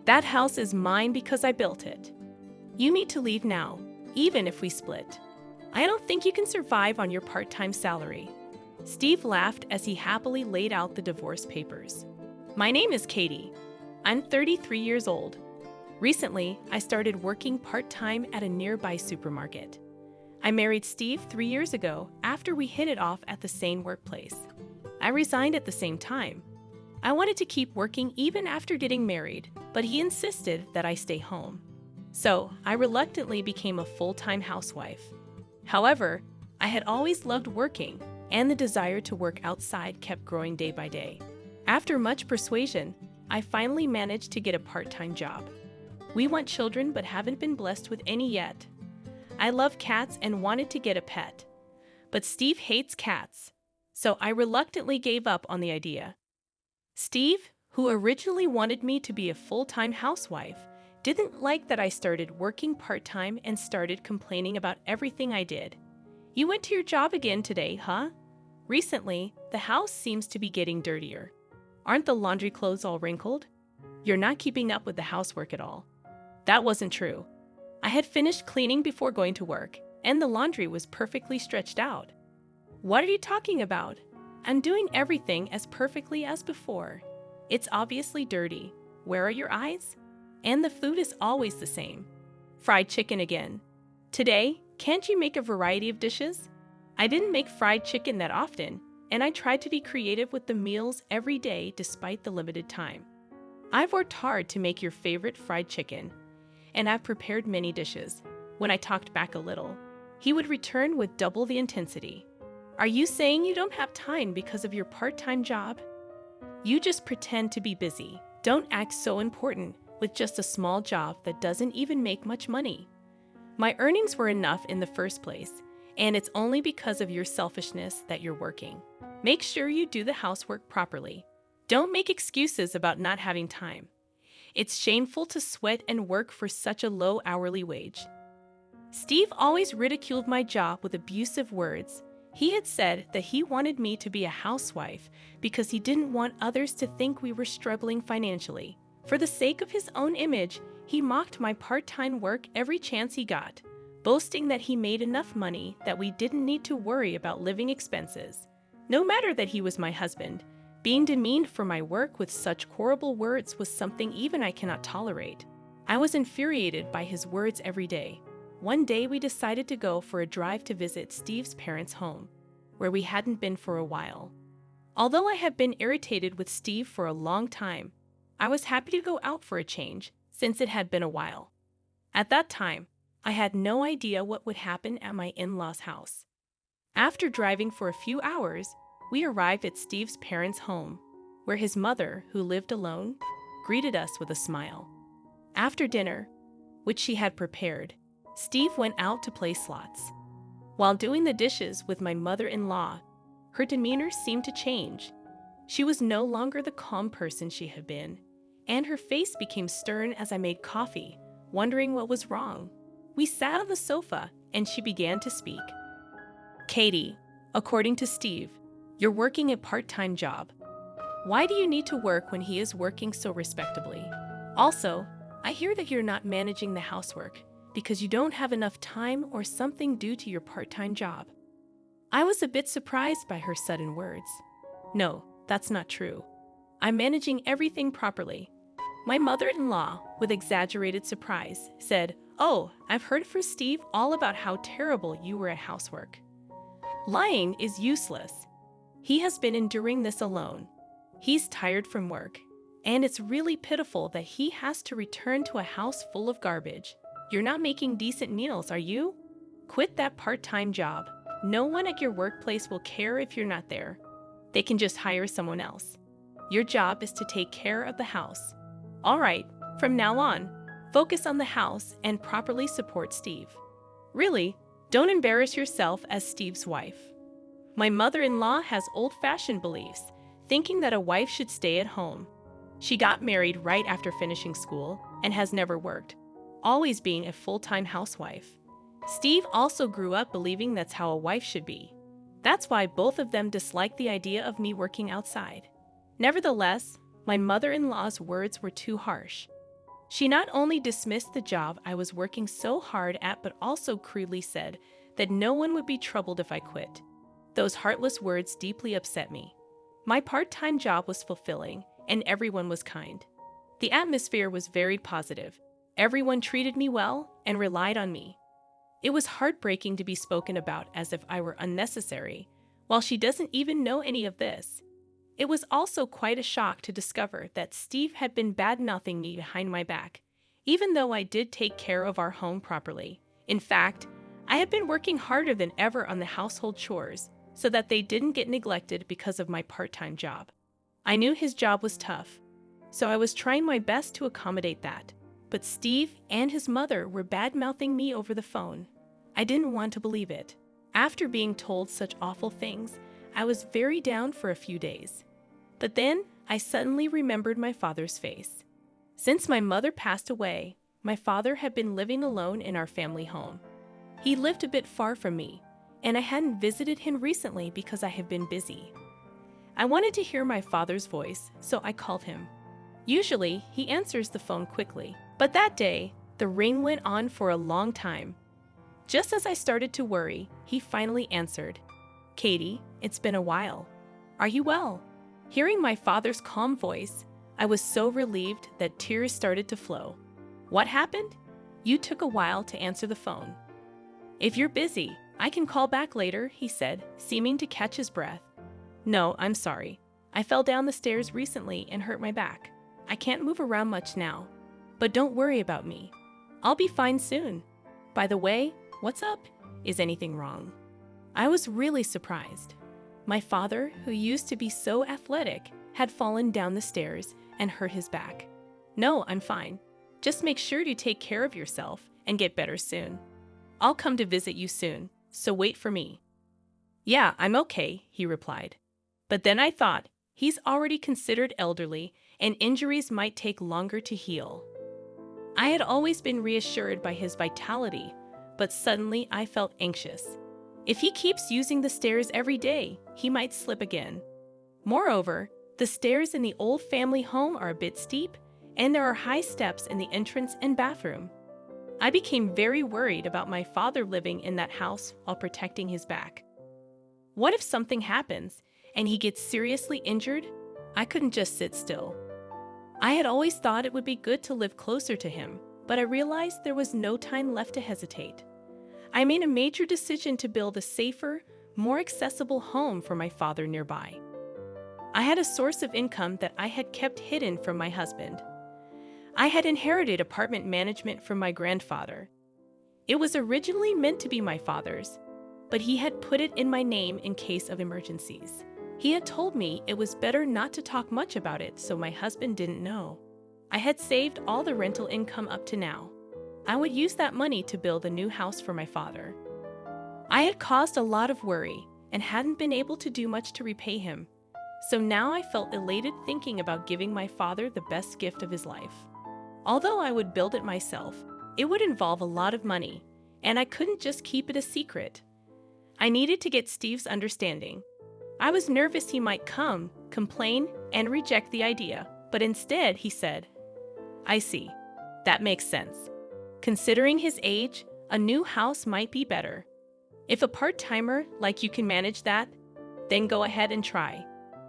That house is mine because I built it. You need to leave now, even if we split. I don't think you can survive on your part-time salary." Steve laughed as he happily laid out the divorce papers. "My name is Katie. I'm 33 years old. Recently, I started working part-time at a nearby supermarket. I married Steve 3 years ago after we hit it off at the same workplace. I resigned at the same time. I wanted to keep working even after getting married, but he insisted that I stay home. So, I reluctantly became a full-time housewife. However, I had always loved working, and the desire to work outside kept growing day by day. After much persuasion, I finally managed to get a part-time job. We want children but haven't been blessed with any yet. I love cats and wanted to get a pet. But Steve hates cats, so I reluctantly gave up on the idea. Steve, who originally wanted me to be a full-time housewife, didn't like that I started working part-time and started complaining about everything I did. You went to your job again today, huh? Recently, the house seems to be getting dirtier. Aren't the laundry clothes all wrinkled? You're not keeping up with the housework at all." That wasn't true. I had finished cleaning before going to work, and the laundry was perfectly stretched out. "What are you talking about? I'm doing everything as perfectly as before. It's obviously dirty. Where are your eyes? And the food is always the same. Fried chicken again. Today, can't you make a variety of dishes?" I didn't make fried chicken that often, and I tried to be creative with the meals every day despite the limited time. "I've worked hard to make your favorite fried chicken, and I've prepared many dishes." When I talked back a little, he would return with double the intensity. "Are you saying you don't have time because of your part-time job? You just pretend to be busy. Don't act so important with just a small job that doesn't even make much money. My earnings were enough in the first place, and it's only because of your selfishness that you're working. Make sure you do the housework properly. Don't make excuses about not having time. It's shameful to sweat and work for such a low hourly wage." Steve always ridiculed my job with abusive words. He had said that he wanted me to be a housewife because he didn't want others to think we were struggling financially. For the sake of his own image, he mocked my part-time work every chance he got, boasting that he made enough money that we didn't need to worry about living expenses. No matter that he was my husband, being demeaned for my work with such horrible words was something even I cannot tolerate. I was infuriated by his words every day. One day we decided to go for a drive to visit Steve's parents' home, where we hadn't been for a while. Although I had been irritated with Steve for a long time, I was happy to go out for a change, since it had been a while. At that time, I had no idea what would happen at my in-laws' house. After driving for a few hours, we arrived at Steve's parents' home, where his mother, who lived alone, greeted us with a smile. After dinner, which she had prepared, Steve went out to play slots. While doing the dishes with my mother-in-law, her demeanor seemed to change. She was no longer the calm person she had been, and her face became stern as I made coffee, wondering what was wrong. We sat on the sofa, and she began to speak. "Katie, according to Steve, you're working a part-time job. Why do you need to work when he is working so respectably? Also, I hear that you're not managing the housework because you don't have enough time or something due to your part-time job." I was a bit surprised by her sudden words. "No, that's not true. I'm managing everything properly." My mother-in-law, with exaggerated surprise, said, "Oh, I've heard from Steve all about how terrible you were at housework. Lying is useless. He has been enduring this alone. He's tired from work, and it's really pitiful that he has to return to a house full of garbage. You're not making decent meals, are you? Quit that part-time job. No one at your workplace will care if you're not there. They can just hire someone else. Your job is to take care of the house. All right, from now on, focus on the house and properly support Steve. Really, don't embarrass yourself as Steve's wife." My mother-in-law has old-fashioned beliefs, thinking that a wife should stay at home. She got married right after finishing school and has never worked, always being a full-time housewife. Steve also grew up believing that's how a wife should be. That's why both of them dislike the idea of me working outside. Nevertheless, my mother-in-law's words were too harsh. She not only dismissed the job I was working so hard at, but also crudely said that no one would be troubled if I quit. Those heartless words deeply upset me. My part-time job was fulfilling, and everyone was kind. The atmosphere was very positive. Everyone treated me well and relied on me. It was heartbreaking to be spoken about as if I were unnecessary, while she doesn't even know any of this. It was also quite a shock to discover that Steve had been bad-mouthing me behind my back, even though I did take care of our home properly. In fact, I had been working harder than ever on the household chores so that they didn't get neglected because of my part-time job. I knew his job was tough, so I was trying my best to accommodate that. But Steve and his mother were bad-mouthing me over the phone. I didn't want to believe it. After being told such awful things, I was very down for a few days. But then, I suddenly remembered my father's face. Since my mother passed away, my father had been living alone in our family home. He lived a bit far from me, and I hadn't visited him recently because I have been busy. I wanted to hear my father's voice, so I called him. Usually, he answers the phone quickly, but that day, the ring went on for a long time. Just as I started to worry, he finally answered. "Katie, it's been a while. Are you well?" Hearing my father's calm voice, I was so relieved that tears started to flow. "What happened? You took a while to answer the phone." "If you're busy, I can call back later," he said, seeming to catch his breath. "No, I'm sorry. I fell down the stairs recently and hurt my back. I can't move around much now. But don't worry about me. I'll be fine soon. By the way, what's up? Is anything wrong?" I was really surprised. My father, who used to be so athletic, had fallen down the stairs and hurt his back. "No, I'm fine. Just make sure to take care of yourself and get better soon. I'll come to visit you soon, so wait for me." "Yeah, I'm okay," he replied. But then I thought, he's already considered elderly and injuries might take longer to heal. I had always been reassured by his vitality, but suddenly I felt anxious. If he keeps using the stairs every day, he might slip again. Moreover, the stairs in the old family home are a bit steep, and there are high steps in the entrance and bathroom. I became very worried about my father living in that house while protecting his back. What if something happens and he gets seriously injured? I couldn't just sit still. I had always thought it would be good to live closer to him, but I realized there was no time left to hesitate. I made a major decision to build a safer, more accessible home for my father nearby. I had a source of income that I had kept hidden from my husband. I had inherited apartment management from my grandfather. It was originally meant to be my father's, but he had put it in my name in case of emergencies. He had told me it was better not to talk much about it so my husband didn't know. I had saved all the rental income up to now. I would use that money to build a new house for my father. I had caused a lot of worry and hadn't been able to do much to repay him, so now I felt elated thinking about giving my father the best gift of his life. Although I would build it myself, it would involve a lot of money, and I couldn't just keep it a secret. I needed to get Steve's understanding. I was nervous he might come, complain, and reject the idea, but instead he said, "I see. That makes sense. Considering his age, a new house might be better. If a part-timer like you can manage that, then go ahead and try.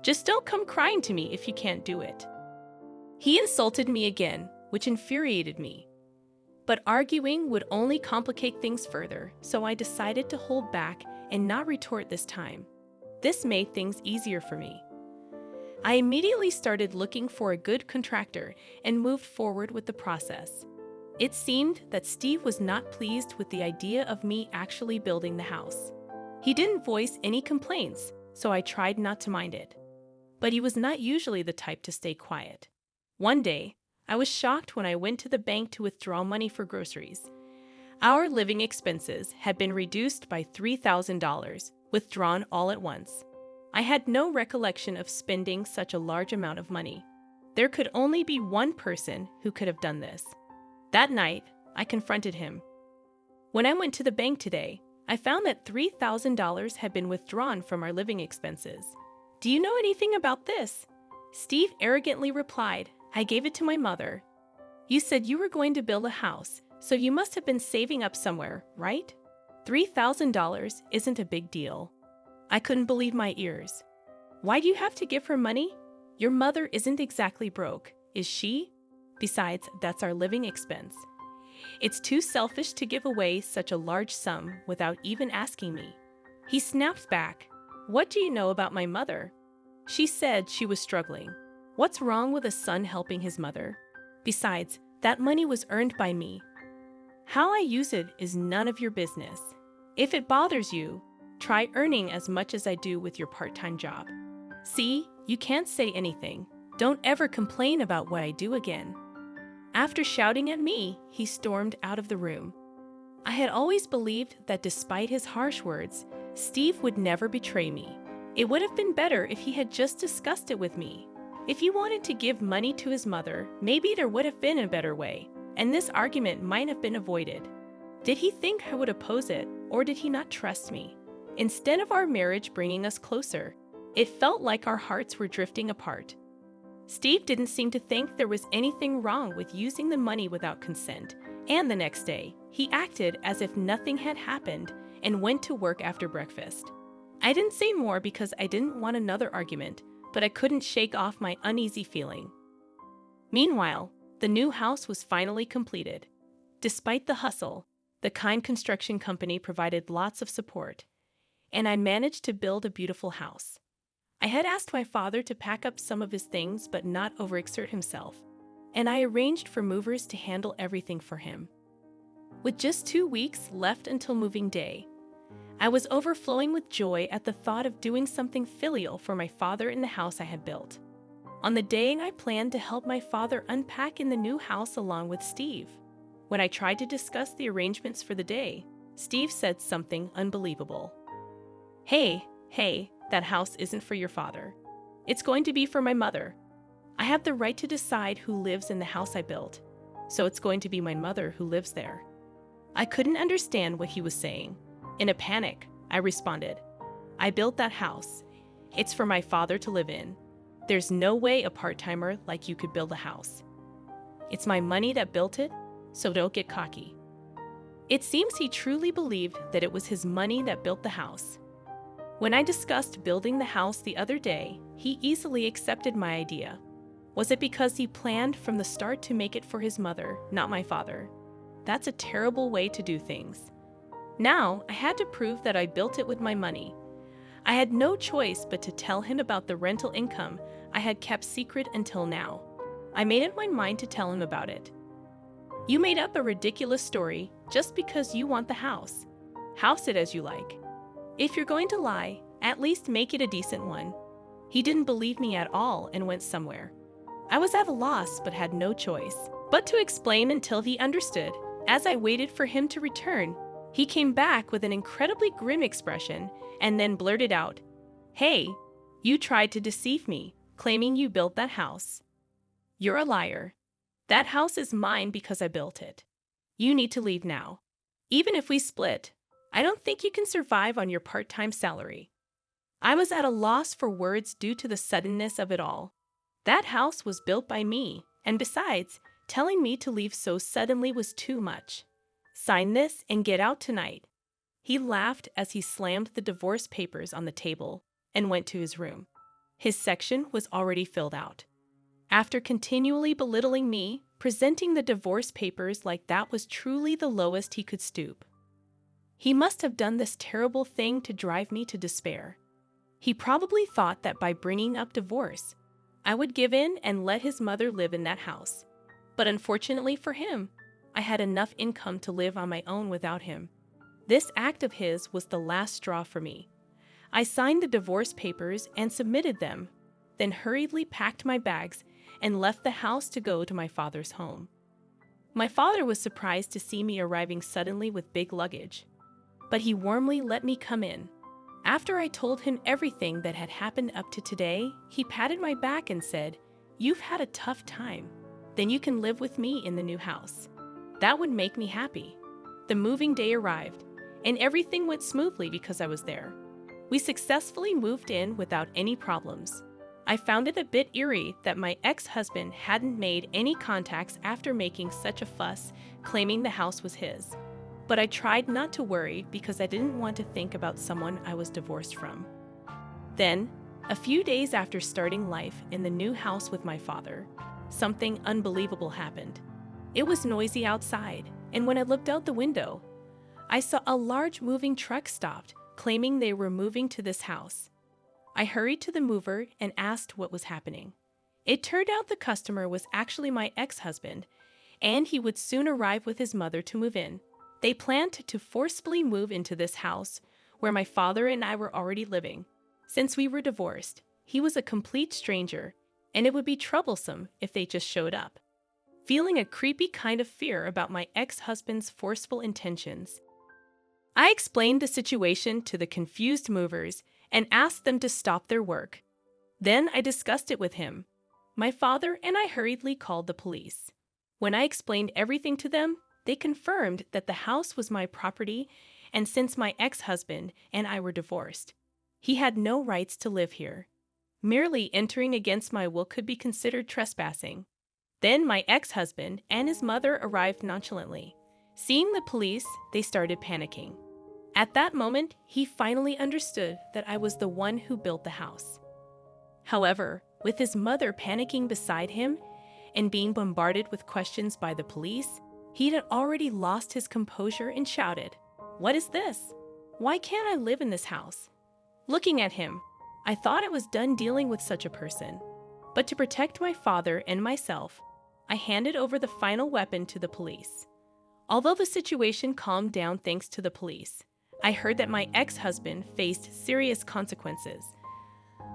Just don't come crying to me if you can't do it." He insulted me again, which infuriated me. But arguing would only complicate things further, so I decided to hold back and not retort this time. This made things easier for me. I immediately started looking for a good contractor and moved forward with the process. It seemed that Steve was not pleased with the idea of me actually building the house. He didn't voice any complaints, so I tried not to mind it. But he was not usually the type to stay quiet. One day, I was shocked when I went to the bank to withdraw money for groceries. Our living expenses had been reduced by $3,000, withdrawn all at once. I had no recollection of spending such a large amount of money. There could only be one person who could have done this. That night, I confronted him. When I went to the bank today, I found that $3,000 had been withdrawn from our living expenses. "Do you know anything about this?" Steve arrogantly replied, "I gave it to my mother." You said you were going to build a house, so you must have been saving up somewhere, right? $3,000 isn't a big deal. I couldn't believe my ears. Why do you have to give her money? Your mother isn't exactly broke, is she? Besides, that's our living expense. It's too selfish to give away such a large sum without even asking me. He snapped back. What do you know about my mother? She said she was struggling. What's wrong with a son helping his mother? Besides, that money was earned by me. How I use it is none of your business. If it bothers you, try earning as much as I do with your part-time job. See, you can't say anything. Don't ever complain about what I do again. After shouting at me, he stormed out of the room. I had always believed that despite his harsh words, Steve would never betray me. It would have been better if he had just discussed it with me. If he wanted to give money to his mother, maybe there would have been a better way, and this argument might have been avoided. Did he think I would oppose it, or did he not trust me? Instead of our marriage bringing us closer, it felt like our hearts were drifting apart. Steve didn't seem to think there was anything wrong with using the money without consent, and the next day, he acted as if nothing had happened and went to work after breakfast. I didn't say more because I didn't want another argument, but I couldn't shake off my uneasy feeling. Meanwhile, the new house was finally completed. Despite the hustle, the kind construction company provided lots of support, and I managed to build a beautiful house. I had asked my father to pack up some of his things but not overexert himself, and I arranged for movers to handle everything for him. With just 2 weeks left until moving day, I was overflowing with joy at the thought of doing something filial for my father in the house I had built. On the day, I planned to help my father unpack in the new house along with Steve. When I tried to discuss the arrangements for the day, Steve said something unbelievable. Hey, that house isn't for your father. It's going to be for my mother. I have the right to decide who lives in the house I built, so it's going to be my mother who lives there. I couldn't understand what he was saying. In a panic, I responded, I built that house. It's for my father to live in. There's no way a part-timer like you could build a house. It's my money that built it, so don't get cocky. It seems he truly believed that it was his money that built the house. When I discussed building the house the other day, he easily accepted my idea. Was it because he planned from the start to make it for his mother, not my father? That's a terrible way to do things. Now, I had to prove that I built it with my money. I had no choice but to tell him about the rental income I had kept secret until now. I made up my mind to tell him about it. You made up a ridiculous story just because you want the house. House it as you like. If you're going to lie, at least make it a decent one. He didn't believe me at all and went somewhere. I was at a loss but had no choice but to explain until he understood. As I waited for him to return, he came back with an incredibly grim expression and then blurted out, Hey, you tried to deceive me, claiming you built that house. You're a liar. That house is mine because I built it. You need to leave now. Even if we split, I don't think you can survive on your part-time salary. I was at a loss for words due to the suddenness of it all. That house was built by me, and besides, telling me to leave so suddenly was too much. Sign this and get out tonight. He laughed as he slammed the divorce papers on the table and went to his room. His section was already filled out. After continually belittling me, presenting the divorce papers like that was truly the lowest he could stoop. He must have done this terrible thing to drive me to despair. He probably thought that by bringing up divorce, I would give in and let his mother live in that house. But unfortunately for him, I had enough income to live on my own without him. This act of his was the last straw for me. I signed the divorce papers and submitted them, then hurriedly packed my bags and left the house to go to my father's home. My father was surprised to see me arriving suddenly with big luggage, but he warmly let me come in. After I told him everything that had happened up to today, he patted my back and said, You've had a tough time. Then you can live with me in the new house. That would make me happy. The moving day arrived, and everything went smoothly because I was there. We successfully moved in without any problems. I found it a bit eerie that my ex-husband hadn't made any contacts after making such a fuss, claiming the house was his. But I tried not to worry because I didn't want to think about someone I was divorced from. Then, a few days after starting life in the new house with my father, something unbelievable happened. It was noisy outside, and when I looked out the window, I saw a large moving truck stopped, claiming they were moving to this house. I hurried to the mover and asked what was happening. It turned out the customer was actually my ex-husband, and he would soon arrive with his mother to move in. They planned to forcibly move into this house where my father and I were already living. Since we were divorced, he was a complete stranger, and it would be troublesome if they just showed up. Feeling a creepy kind of fear about my ex-husband's forceful intentions, I explained the situation to the confused movers and asked them to stop their work. Then I discussed it with him. My father and I hurriedly called the police. When I explained everything to them, they confirmed that the house was my property, and since my ex-husband and I were divorced, he had no rights to live here. Merely entering against my will could be considered trespassing. Then my ex-husband and his mother arrived nonchalantly. Seeing the police, they started panicking. At that moment, he finally understood that I was the one who built the house. However, with his mother panicking beside him and being bombarded with questions by the police, he had already lost his composure and shouted, "What is this? Why can't I live in this house?" Looking at him, I thought I was done dealing with such a person. But to protect my father and myself, I handed over the final weapon to the police. Although the situation calmed down thanks to the police, I heard that my ex-husband faced serious consequences.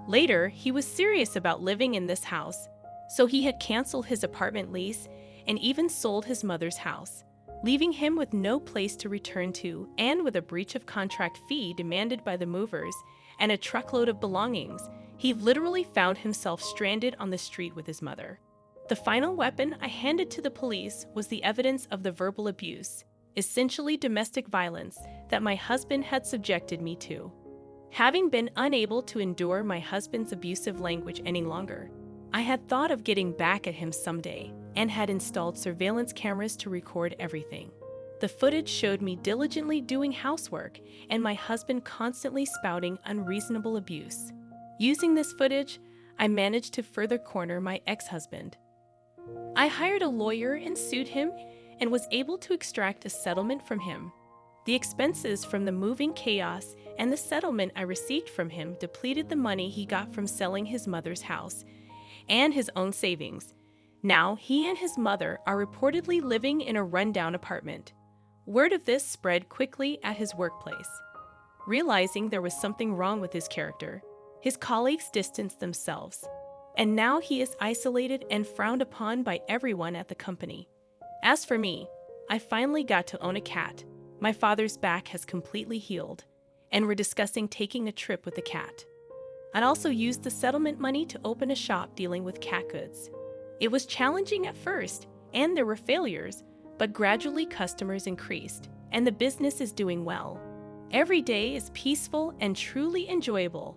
Later, he was serious about living in this house, so he had canceled his apartment lease and even sold his mother's house, leaving him with no place to return to and with a breach of contract fee demanded by the movers and a truckload of belongings. He literally found himself stranded on the street with his mother. The final weapon I handed to the police was the evidence of the verbal abuse, essentially domestic violence, that my husband had subjected me to. Having been unable to endure my husband's abusive language any longer, I had thought of getting back at him someday and had installed surveillance cameras to record everything. The footage showed me diligently doing housework and my husband constantly spouting unreasonable abuse. Using this footage, I managed to further corner my ex-husband. I hired a lawyer and sued him and was able to extract a settlement from him. The expenses from the moving chaos and the settlement I received from him depleted the money he got from selling his mother's house and his own savings. Now he and his mother are reportedly living in a rundown apartment. Word of this spread quickly at his workplace. Realizing there was something wrong with his character, his colleagues distanced themselves, and now he is isolated and frowned upon by everyone at the company. As for me, I finally got to own a cat. My father's back has completely healed, and we're discussing taking a trip with the cat. I'd also used the settlement money to open a shop dealing with cat goods. It was challenging at first, and there were failures, but gradually customers increased, and the business is doing well. Every day is peaceful and truly enjoyable.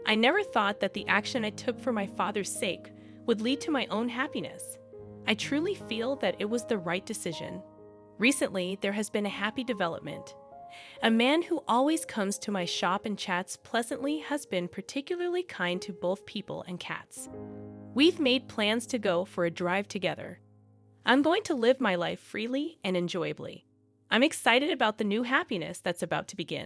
I never thought that the action I took for my father's sake would lead to my own happiness. I truly feel that it was the right decision. Recently, there has been a happy development. A man who always comes to my shop and chats pleasantly has been particularly kind to both people and cats. We've made plans to go for a drive together. I'm going to live my life freely and enjoyably. I'm excited about the new happiness that's about to begin.